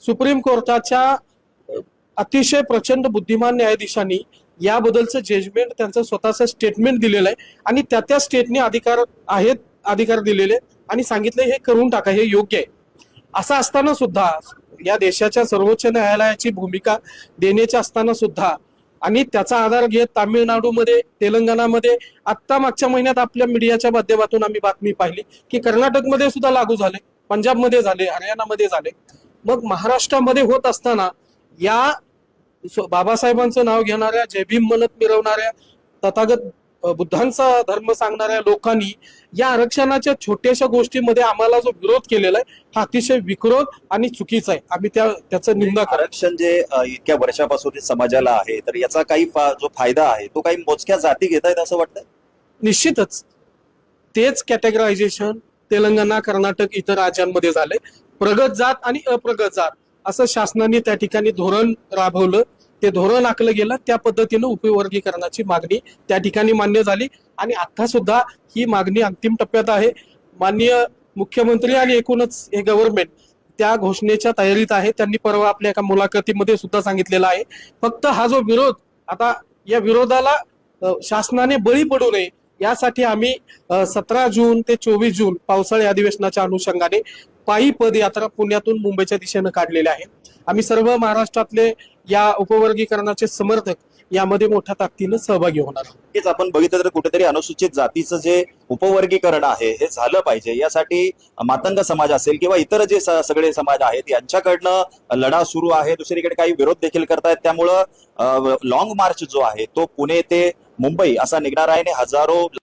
Supreme कोर्टाच्या अतिशय प्रचंड बुद्धिमान न्यायाधीशांनी याबद्दलचं जजमेंट त्यांचं स्वतःचं स्टेटमेंट दिलेलं आहे आणि त्या स्टेटने अधिकार दिलेले आणि सांगितले हे करून टाका, हे योग्य आहे। असं असताना सुद्धा या देशाच्या सर्वोच्च न्यायालयाची भूमिका देण्याची असताना सुद्धा आणि त्याचा आधार घेत तामिळनाडूमध्ये, तेलंगणामध्ये आत्ता मागच्या महिन्यात आपल्या मीडियाच्या माध्यमातून आम्ही बातमी पाहिली की कर्नाटकमध्ये सुद्धा लागू झाले, पंजाबमध्ये झाले, हरियाणामध्ये झाले। मग महाराष्ट्रामध्ये होत असताना या बाबासाहेबांचं नाव घेणाऱ्या, जय भीम म्हणत मिरवणाऱ्या, तथागत बुद्धांचा धर्म सांगणाऱ्या लोकांनी या आरक्षणाच्या छोट्याशा गोष्टीमध्ये आम्हाला जो विरोध केलेला आहे हा अतिशय विक्रोध आणि चुकीचा आहे। आम्ही त्याचं निंदा करतो। आरक्षण जे इतक्या वर्षापासून समाजाला आहे, तर याचा काही जो फायदा आहे तो काही मोजक्या जाती घेत आहेत असं वाटतं? निश्चितच तेच कॅटेगरायझेशन तेलंगणा, कर्नाटक, इतर राज्यांमध्ये झाले। प्रगत जात आणि अप्रगत जात असं शासनाने त्या ठिकाणी धोरण राबवलं, ते धोरण आखलं गेलं, त्या पद्धतीनं उपवर्गीकरणाची मागणी त्या ठिकाणी मान्य झाली आणि आता सुद्धा ही मागणी अंतिम टप्प्यात आहे। माननीय मुख्यमंत्री आणि एकूणच हे गव्हर्नमेंट त्या घोषणेच्या तयारीत आहे। त्यांनी परवा आपल्या एका मुलाखतीमध्ये सुद्धा सांगितलेलं आहे। फक्त हा जो विरोध, आता या विरोधाला शासनाने बळी पडू नये यासाठी आम्ही 17 जून ते 24 जून पावसाळी अधिवेशनाच्या अनुषंगाने पायी पदयात्रा पुण्यातून मुंबईच्या दिशेने काढलेल्या आहे। आम्ही सर्व महाराष्ट्रातले या उपवर्गीकरणाचे समर्थक यामध्ये मोठ्या ताकदीने सहभागी होणार आहोत। हेच आपण बघितलं तर कुठेतरी अनुसूचित जातीचं जे उपवर्गीकरण आहे हे झालं पाहिजे, यासाठी मातंग समाज असेल किंवा इतर जे सगळे समाज आहेत यांच्याकडनं लढा सुरू आहे। दुसरीकडे काही विरोध देखील करतायत। त्यामुळं लॉंग मार्च जो आहे तो पुणे ते मुंबई असा निघणार आहे आणि हजारो